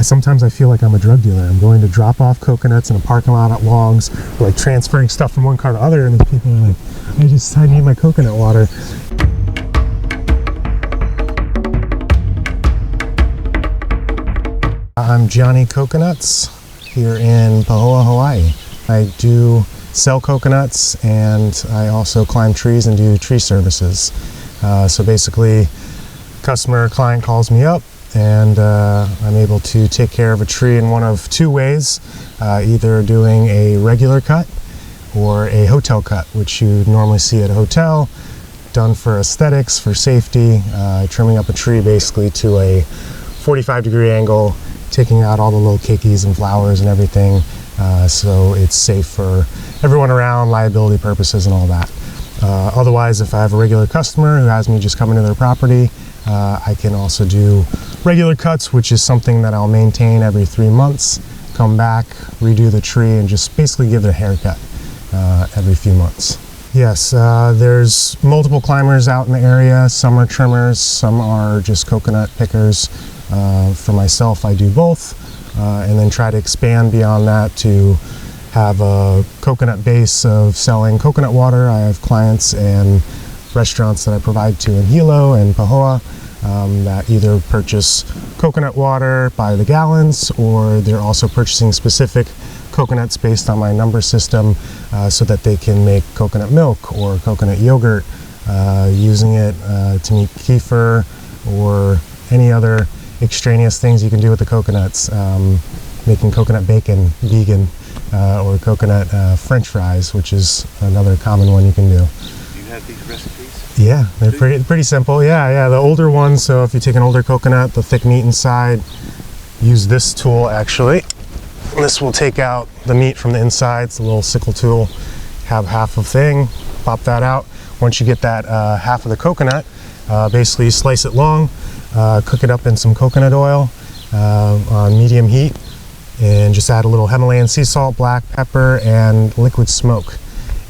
Sometimes I feel like I'm a drug dealer. I'm going to drop off coconuts in a parking lot at Long's, like transferring stuff from one car to the other, and the people are like, I need my coconut water. I'm Jonnie Coconuts here in Pahoa, Hawaii. I do sell coconuts, and I also climb trees and do tree services. So basically, client calls me up, and I'm able to take care of a tree in one of two ways, either doing a regular cut or a hotel cut, which you normally see at a hotel, done for aesthetics, for safety, trimming up a tree basically to a 45-degree angle, taking out all the little keikis and flowers and everything, so it's safe for everyone around, liability purposes and all that. Otherwise, if I have a regular customer who has me just come into their property, I can also do regular cuts, which is something that I'll maintain every 3 months, come back, redo the tree, and just basically give it a haircut every few months. Yes, there's multiple climbers out in the area. Some are trimmers, some are just coconut pickers. For myself, I do both, and then try to expand beyond that to have a coconut base of selling coconut water. I have clients and restaurants that I provide to in Hilo and Pahoa that either purchase coconut water by the gallons, or they're also purchasing specific coconuts based on my number system so that they can make coconut milk or coconut yogurt, using it to make kefir or any other extraneous things you can do with the coconuts, making coconut bacon vegan, or coconut French fries, which is another common one you can do. Do you have these recipes? Yeah, they're pretty simple. Yeah, the older ones, so if you take an older coconut, the thick meat inside, use this tool actually. This will take out the meat from the inside. It's a little sickle tool. Have half of thing, pop that out. Once you get that half of the coconut, basically you slice it long, cook it up in some coconut oil on medium heat, and just add a little Himalayan sea salt, black pepper, and liquid smoke.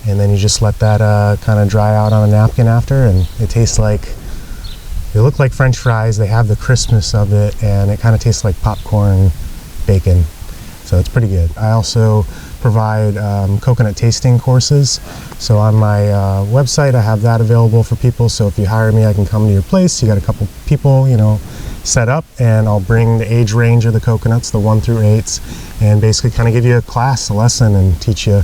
And then you just let that kind of dry out on a napkin after, and it tastes like, they look like French fries, they have the crispness of it, and it kind of tastes like popcorn bacon. So it's pretty good. I also provide coconut tasting courses. So on my website, I have that available for people. So if you hire me, I can come to your place. You got a couple people, set up, and I'll bring the age range of the coconuts, the 1 through 8s, and basically kind of give you a class, a lesson, and teach you,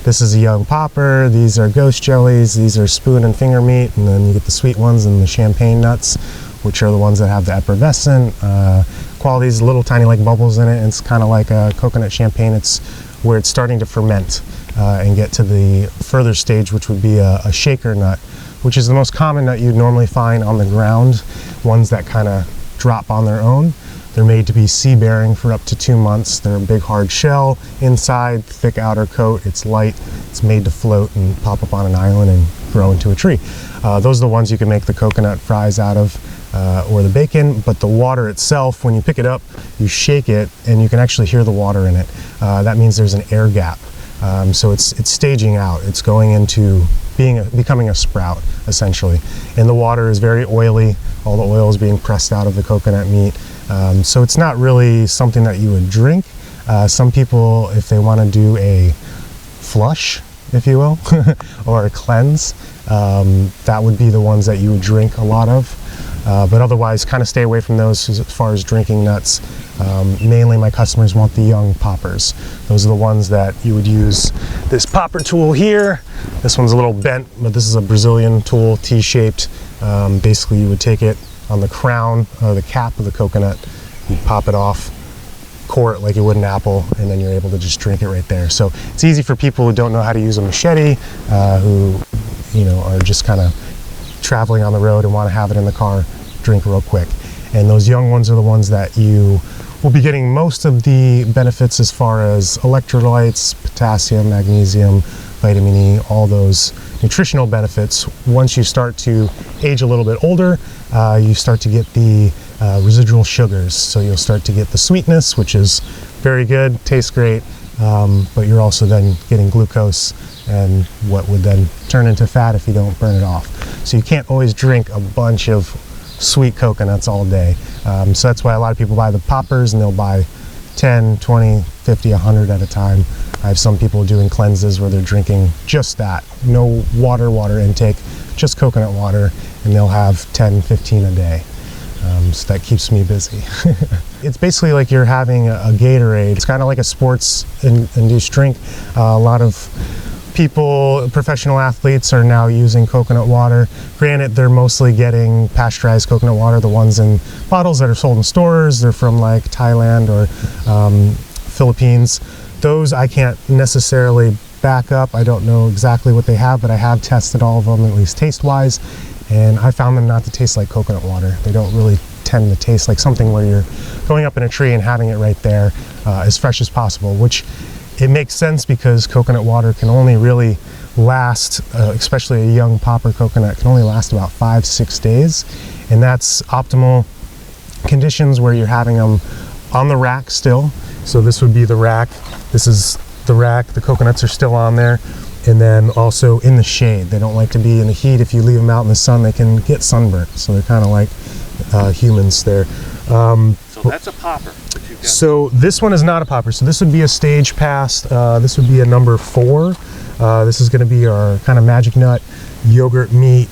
this is a young popper, these are ghost jellies, these are spoon and finger meat, and then you get the sweet ones and the champagne nuts, which are the ones that have the effervescent qualities, little tiny like bubbles in it. It's kind of like a coconut champagne. It's where it's starting to ferment and get to the further stage, which would be a shaker nut, which is the most common nut you'd normally find on the ground, ones that kind of drop on their own. They're made to be sea bearing for up to 2 months. They're a big hard shell inside, thick outer coat. It's light. It's made to float and pop up on an island and grow into a tree. Those are the ones you can make the coconut fries out of, or the bacon. But the water itself, when you pick it up, you shake it, and you can actually hear the water in it. That means there's an air gap. So it's staging out. It's going into becoming a sprout, essentially. And the water is very oily. All the oil is being pressed out of the coconut meat. So it's not really something that you would drink. Some people, if they want to do a flush, if you will, or a cleanse, that would be the ones that you would drink a lot of. But otherwise, kind of stay away from those as far as drinking nuts. Mainly my customers want the young poppers. Those are the ones that you would use this popper tool here. This one's a little bent, but this is a Brazilian tool, T-shaped. Basically, you would take it on the crown or the cap of the coconut, you pop it off, core it like you would an apple, and then you're able to just drink it right there. So it's easy for people who don't know how to use a machete, who are just kind of traveling on the road and want to have it in the car, drink real quick. And those young ones are the ones that you will be getting most of the benefits as far as electrolytes, potassium, magnesium, vitamin E, all those nutritional benefits. Once you start to age a little bit older, you start to get the residual sugars. So you'll start to get the sweetness, which is very good, tastes great, but you're also then getting glucose, and what would then turn into fat if you don't burn it off. So you can't always drink a bunch of sweet coconuts all day. So that's why a lot of people buy the poppers, and they'll buy 10, 20, 50, 100 at a time. I have some people doing cleanses where they're drinking just that, no water intake, just coconut water, and they'll have 10, 15 a day. So that keeps me busy. It's basically like you're having a Gatorade. It's kind of like a sports induced drink. A lot of people, professional athletes, are now using coconut water. Granted, they're mostly getting pasteurized coconut water, the ones in bottles that are sold in stores. They're from like Thailand or Philippines. Those I can't necessarily back up. I don't know exactly what they have, but I have tested all of them, at least taste-wise, and I found them not to taste like coconut water. They don't really tend to taste like something where you're going up in a tree and having it right there as fresh as possible, which it makes sense because coconut water can only really last, especially a young popper coconut, can only last about 5-6 days, and that's optimal conditions where you're having them on the rack still. So this would be the rack. This is the rack. The coconuts are still on there. And then also in the shade. They don't like to be in the heat. If you leave them out in the sun, they can get sunburnt. So they're kind of like humans there. So that's a popper that you've got. So this one is not a popper. So this would be a stage past. This would be a number 4. This is going to be our kind of magic nut yogurt meat.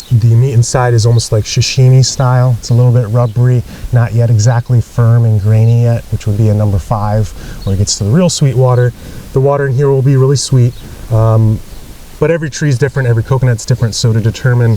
The meat inside is almost like sashimi style. It's a little bit rubbery, not yet exactly firm and grainy yet, which would be a number 5, where it gets to the real sweet water. The water in here will be really sweet, but every tree is different, every coconut's different, so to determine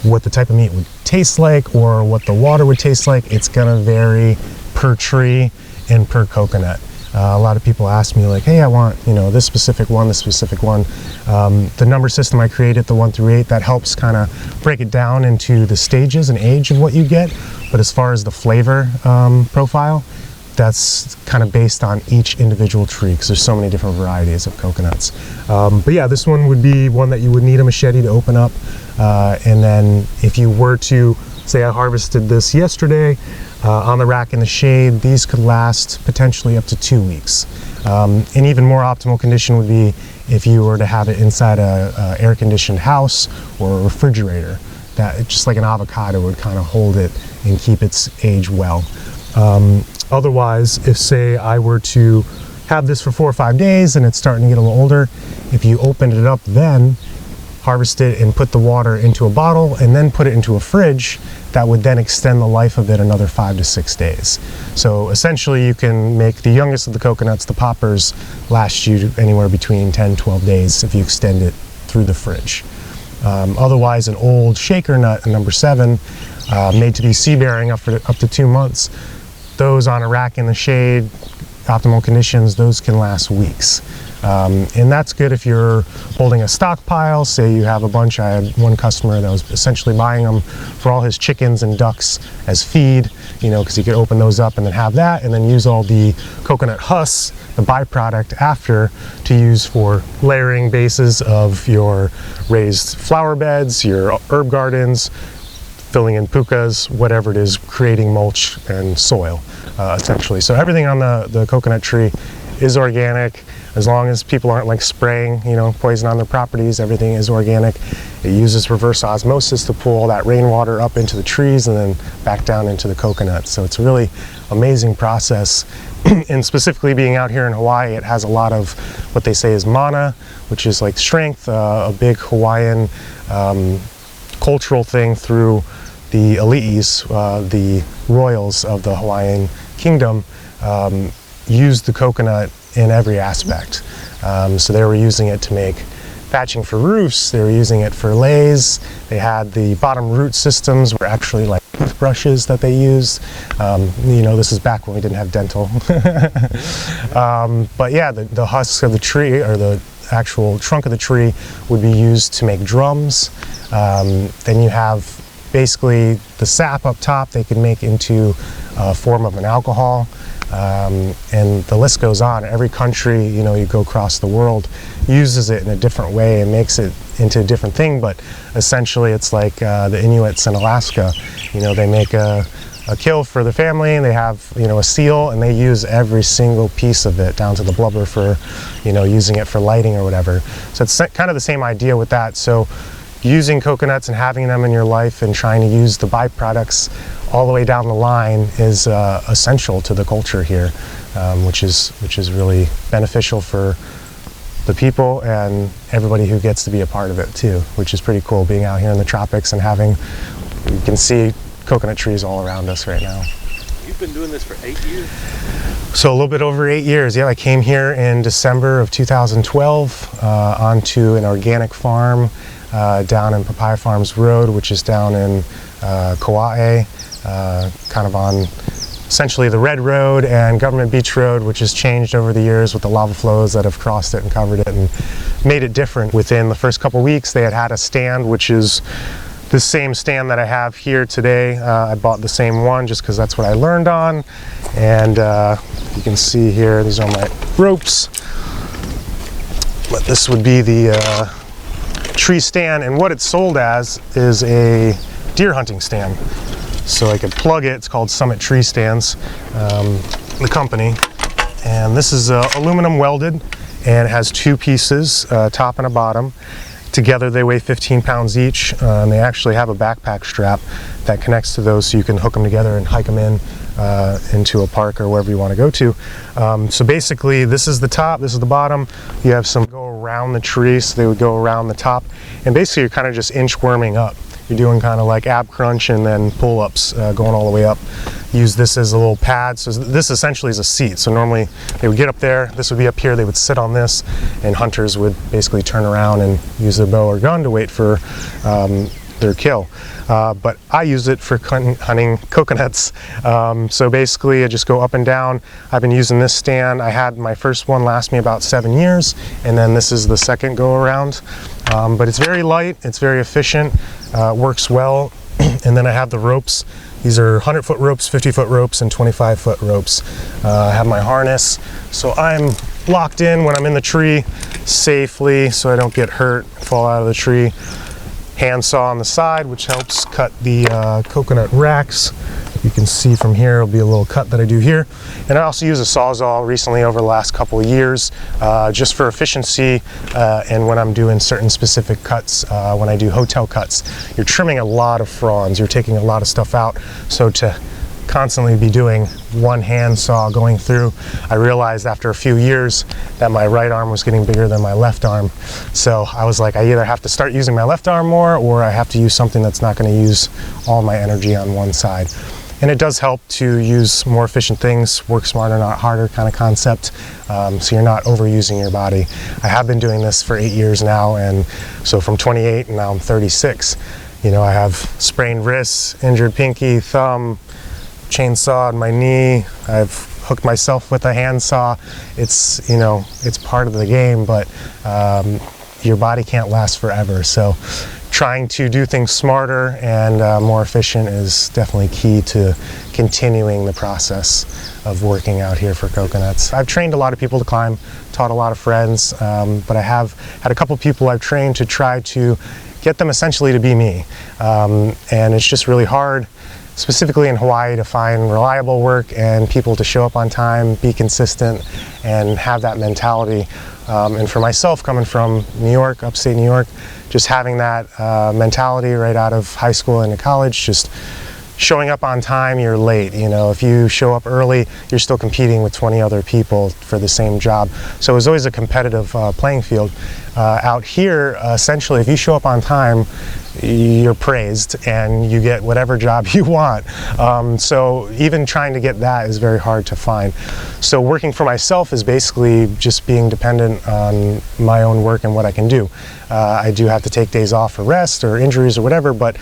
what the type of meat would taste like or what the water would taste like, it's gonna vary per tree and per coconut. A lot of people ask me like, hey, I want, this specific one, this specific one. The number system I created, the 1 through 8, that helps kind of break it down into the stages and age of what you get. But as far as the flavor profile, that's kind of based on each individual tree because there's so many different varieties of coconuts. But yeah, this one would be one that you would need a machete to open up. And then if you were to, say I harvested this yesterday, on the rack in the shade, these could last potentially up to 2 weeks. An even more optimal condition would be if you were to have it inside a air-conditioned house or a refrigerator. That just like an avocado would kind of hold it and keep its age well. Otherwise, if say I were to have this for 4 or 5 days and it's starting to get a little older, if you opened it up then, harvest it and put the water into a bottle and then put it into a fridge, that would then extend the life of it another 5 to 6 days. So essentially you can make the youngest of the coconuts, the poppers, last you anywhere between 10, 12 days if you extend it through the fridge. Otherwise, an old shaker nut, a number 7, made to be seed-bearing up to 2 months, those on a rack in the shade, optimal conditions, those can last weeks. And that's good if you're holding a stockpile. Say you have a bunch. I had one customer that was essentially buying them for all his chickens and ducks as feed, because he could open those up and then have that and then use all the coconut husks, the byproduct after, to use for layering bases of your raised flower beds, your herb gardens, filling in pukas, whatever it is, creating mulch and soil, essentially. So everything on the coconut tree is organic. As long as people aren't like spraying, poison on their properties, everything is organic. It uses reverse osmosis to pull all that rainwater up into the trees and then back down into the coconut. So it's a really amazing process. And specifically being out here in Hawaii, it has a lot of what they say is mana, which is like strength, a big Hawaiian cultural thing through the elites, the royals of the Hawaiian kingdom, used the coconut in every aspect. So they were using it to make thatching for roofs, they were using it for lays, they had the bottom root systems were actually like toothbrushes that they used. This is back when we didn't have dental. But yeah, the husks of the tree, or the actual trunk of the tree, would be used to make drums. Then you have basically the sap up top they can make into a form of an alcohol. And the list goes on. Every country, you go across the world, uses it in a different way and makes it into a different thing, but essentially it's like the Inuits in Alaska. They make a kill for the family, and they have, a seal, and they use every single piece of it down to the blubber for, using it for lighting or whatever. So it's kind of the same idea with that. So using coconuts and having them in your life and trying to use the byproducts all the way down the line is essential to the culture here, which is really beneficial for the people and everybody who gets to be a part of it too, which is pretty cool, being out here in the tropics and you can see coconut trees all around us right now. You've been doing this for 8 years? So a little bit over 8 years. Yeah, I came here in December of 2012 onto an organic farm down in Papaya Farms Road, which is down in Kauai, kind of on essentially the Red Road and Government Beach Road, which has changed over the years with the lava flows that have crossed it and covered it and made it different. Within the first couple weeks, they had a stand, which is the same stand that I have here today. I bought the same one just because that's what I learned on. And you can see here, these are my ropes. But this would be the tree stand, and what it's sold as is a deer hunting stand. So I could plug it. It's called Summit Tree Stands, the company. And this is aluminum welded, and it has two pieces, top and a bottom. Together they weigh 15 pounds each, and they actually have a backpack strap that connects to those so you can hook them together and hike them into a park or wherever you want to go to. So basically this is the top, this is the bottom. You have some go around the tree, so they would go around the top, and basically you're kind of just inchworming up. You're doing kind of like ab crunch and then pull-ups going all the way up. Use this as a little pad. So this essentially is a seat. So normally they would get up there, this would be up here, they would sit on this, and hunters would basically turn around and use their bow or gun to wait for their kill. But I use it for hunting coconuts. So basically I just go up and down. I've been using this stand. I had my first one last me about 7 years, and then this is the second go around. But it's very light, it's very efficient, works well. And then I have the ropes. These are 100-foot ropes, 50-foot ropes, and 25-foot ropes. I have my harness, so I'm locked in when I'm in the tree safely so I don't get hurt, fall out of the tree. Hand saw on the side, which helps cut the coconut racks. You can see from here, it'll be a little cut that I do here. And I also use a Sawzall recently over the last couple of years, just for efficiency, and when I'm doing certain specific cuts, when I do hotel cuts. You're trimming a lot of fronds, you're taking a lot of stuff out, so to constantly be doing one hand saw going through, I realized after a few years that my right arm was getting bigger than my left arm. So I was like, I either have to start using my left arm more, or I have to use something that's not going to use all my energy on one side. And it does help to use more efficient things, work smarter, not harder kind of concept, so you're not overusing your body. I have been doing this for 8 years now, and so from 28 and now I'm 36. You know, I have sprained wrists, injured pinky, thumb, chainsawed my knee. I've hooked myself with a handsaw. It's, you know, it's part of the game, but your body can't last forever. So trying to do things smarter and more efficient is definitely key to continuing the process of working out here for coconuts. I've trained a lot of people to climb, taught a lot of friends, but I have had a couple people I've trained to try to get them essentially to be me. And it's just really hard, specifically in Hawaii, to find reliable work and people to show up on time, be consistent, and have that mentality. And for myself, coming from New York, upstate New York, just having that mentality right out of high school and college, just showing up on time, you're late. You know, if you show up early, you're still competing with 20 other people for the same job. So it was always a competitive playing field. Out here, essentially, if you show up on time, you're praised and you get whatever job you want. So even trying to get that is very hard to find. So working for myself is basically just being dependent on my own work and what I can do. I do have to take days off for rest or injuries or whatever, but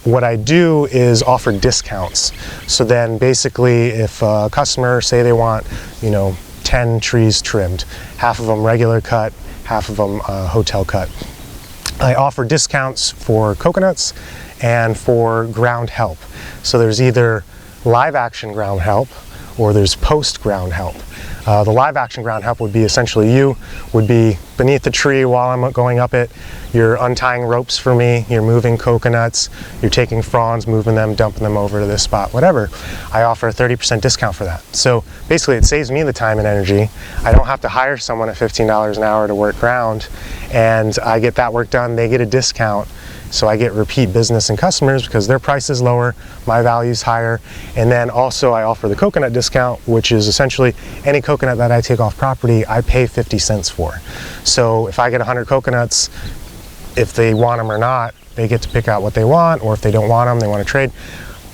what I do is offer discounts. So then basically if a customer, say they want, you know, 10 trees trimmed, half of them regular cut, half of them hotel cut. I offer discounts for coconuts and for ground help. So there's either live action ground help or there's post ground help. The live action ground help would be essentially you would be beneath the tree while I'm going up it. You're untying ropes for me, you're moving coconuts, you're taking fronds, moving them, dumping them over to this spot, whatever. I offer a 30% discount for that. So basically it saves me the time and energy. I don't have to hire someone at $15 an hour to work ground, and I get that work done, they get a discount. So I get repeat business and customers because their price is lower, my value is higher, and then also I offer the coconut discount, which is essentially any coconut that I take off property, I pay 50 cents for. So if I get 100 coconuts, if they want them or not, they get to pick out what they want, or if they don't want them, they want to trade,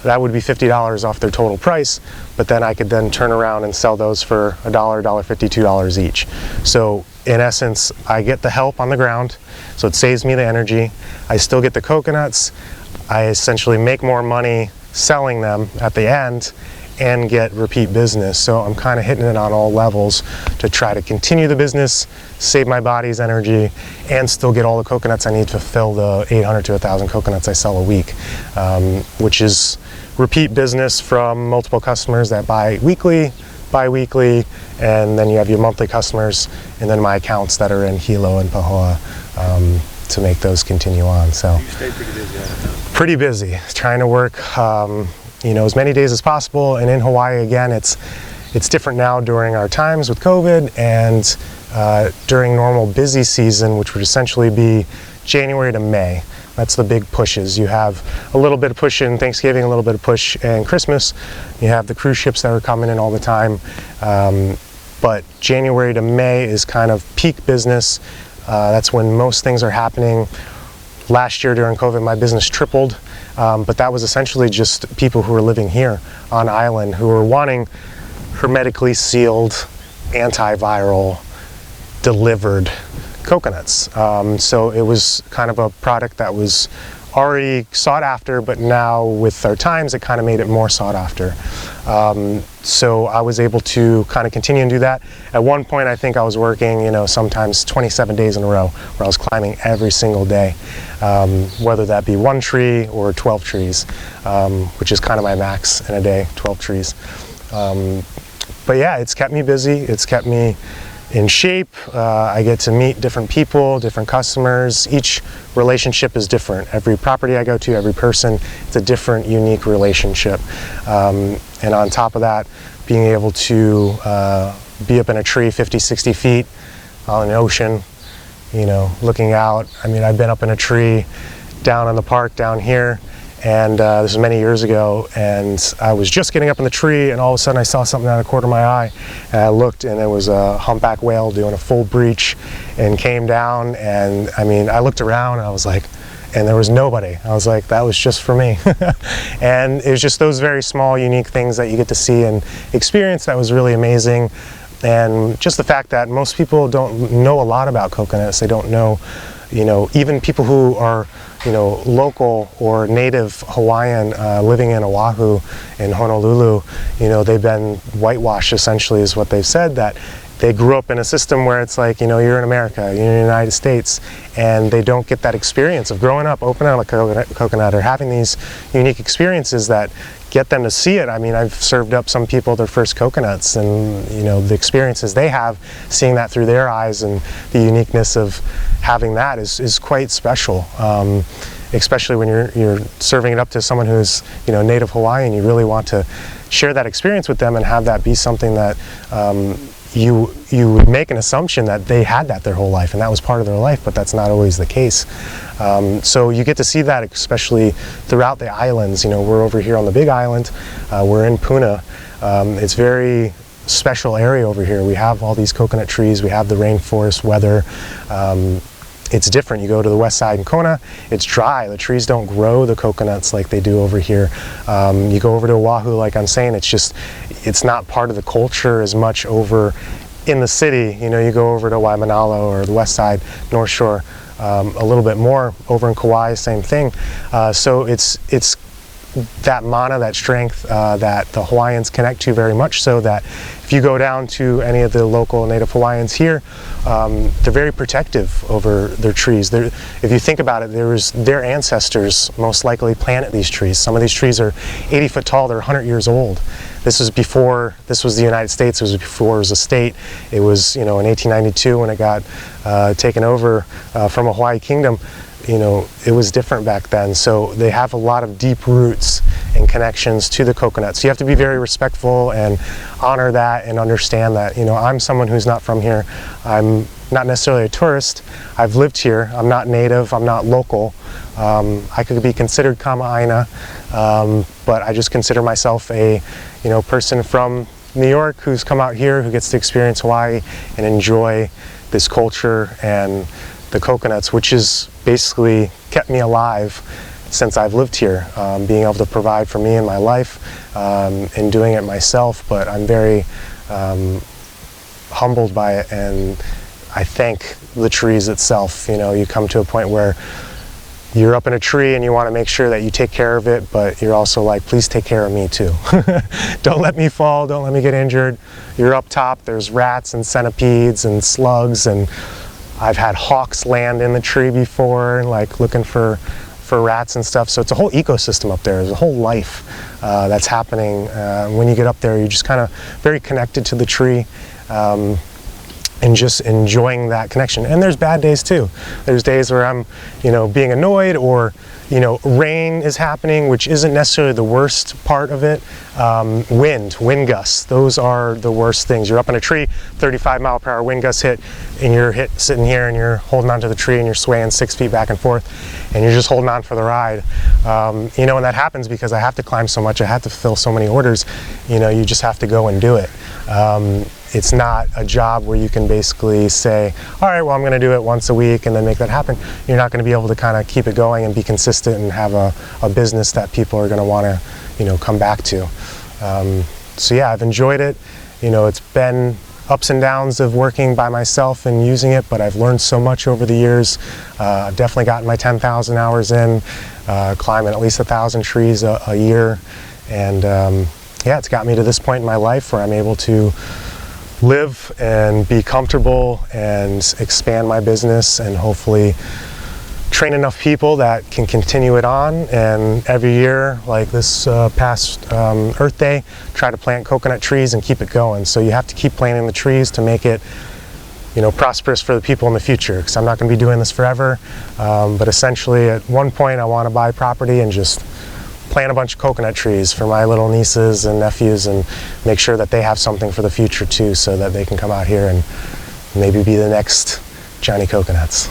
that would be $50 off their total price, but then I could then turn around and sell those for $1, $1.50, $2 each. So in essence, I get the help on the ground, so it saves me the energy. I still get the coconuts. I essentially make more money selling them at the end and get repeat business. So I'm kind of hitting it on all levels to try to continue the business, save my body's energy, and still get all the coconuts I need to fill the 800 to 1,000 coconuts I sell a week, which is repeat business from multiple customers that buy weekly, bi-weekly, and then you have your monthly customers, and then my accounts that are in Hilo and Pahoa to make those continue on. So You stay pretty busy all the time. pretty busy, trying to work as many days as possible. And in Hawaii, again, it's different now during our times with COVID, and during normal busy season, which would essentially be January to May. That's the big pushes. You have a little bit of push in Thanksgiving, a little bit of push in Christmas. You have the cruise ships that are coming in all the time. But January to May is kind of peak business. That's when most things are happening. Last year during COVID, my business tripled, but that was essentially just people who were living here on island who were wanting hermetically sealed, antiviral, delivered coconuts. So it was kind of a product that was already sought after, but now with our times, it kind of made it more sought after. So I was able to kind of continue and do that. At one point, I think I was working, sometimes 27 days in a row, where I was climbing every single day, whether that be one tree or 12 trees, which is kind of my max in a day, 12 trees. But yeah, it's kept me busy. It's kept me in shape. I get to meet different people, different customers. Each relationship is different. Every property I go to, every person, it's a different, unique relationship. And on top of that, being able to be up in a tree 50, 60 feet on an ocean, looking out. I mean, I've been up in a tree down in the park down here, and this was many years ago, and I was just getting up in the tree, and all of a sudden I saw something out of the corner of my eye, and I looked, and it was a humpback whale doing a full breach and came down, and I mean, I looked around and I was like, and there was nobody. I was like, that was just for me. And it was just those very small, unique things that you get to see and experience that was really amazing. And just the fact that most people don't know a lot about coconuts. They don't know, even people who are local or native Hawaiian living in Oahu, in Honolulu, they've been whitewashed essentially is what they've said, that they grew up in a system where it's like, you're in America, you're in the United States, and they don't get that experience of growing up, opening a coconut, or having these unique experiences that get them to see it. I mean, I've served up some people their first coconuts, and the experiences they have, seeing that through their eyes, and the uniqueness of having that is quite special. Especially when you're serving it up to someone who's native Hawaiian. You really want to share that experience with them and have that be something that you would make an assumption that they had that their whole life and that was part of their life, but that's not always the case. So you get to see that especially throughout the islands. We're over here on the Big Island, we're in Puna. It's very special area over here. We have all these coconut trees, we have the rainforest weather. It's different. You go to the west side in Kona, it's dry. The trees don't grow the coconuts like they do over here. You go over to Oahu, like I'm saying, it's not part of the culture as much over in the city. You go over to Waimanalo or the west side, North Shore, a little bit more. Over in Kauai, same thing. So it's that mana, that strength that the Hawaiians connect to very much, so that if you go down to any of the local Native Hawaiians here, they're very protective over their trees. If you think about it, their ancestors most likely planted these trees. Some of these trees are 80 foot tall, they're 100 years old. This was before, this was the United States, it was before it was a state. It was, in 1892 when it got taken over from a Hawaii kingdom. It was different back then, so they have a lot of deep roots and connections to the coconut. So you have to be very respectful and honor that and understand that, I'm someone who's not from here. I'm not necessarily a tourist. I've lived here. I'm not native. I'm not local. I could be considered kama'aina, but I just consider myself a, person from New York who's come out here, who gets to experience Hawaii and enjoy this culture and the coconuts, which has basically kept me alive since I've lived here, being able to provide for me and my life and doing it myself. But I'm very humbled by it, and I thank the trees itself. You come to a point where you're up in a tree and you want to make sure that you take care of it, but you're also like, please take care of me too. Don't let me fall, don't let me get injured. You're up top, there's rats and centipedes and slugs, and I've had hawks land in the tree before, like looking for rats and stuff. So it's a whole ecosystem up there. There's a whole life that's happening. When you get up there, you're just kind of very connected to the tree and just enjoying that connection. And there's bad days too. There's days where I'm, being annoyed, or rain is happening, which isn't necessarily the worst part of it. Wind gusts, those are the worst things. You're up in a tree, 35-mile-per-hour wind gusts hit, and you're sitting here and you're holding onto the tree and you're swaying 6 feet back and forth, and you're just holding on for the ride. And that happens because I have to climb so much, I have to fulfill so many orders. You just have to go and do it. It's not a job where you can basically say, all right, well, I'm going to do it once a week and then make that happen. You're not going to be able to kind of keep it going and be consistent and have a business that people are going to want to, come back to. So yeah, I've enjoyed it. It's been ups and downs of working by myself and using it, but I've learned so much over the years. I've definitely gotten my 10,000 hours in, climbing at least 1,000 trees a year. And yeah, it's got me to this point in my life where I'm able to live and be comfortable and expand my business, and hopefully train enough people that can continue it on. And every year, like this past Earth Day, try to plant coconut trees and keep it going. So you have to keep planting the trees to make it, prosperous for the people in the future, because I'm not going to be doing this forever. But essentially, at one point, I want to buy property and just plant a bunch of coconut trees for my little nieces and nephews, and make sure that they have something for the future too, so that they can come out here and maybe be the next Jonnie Coconuts.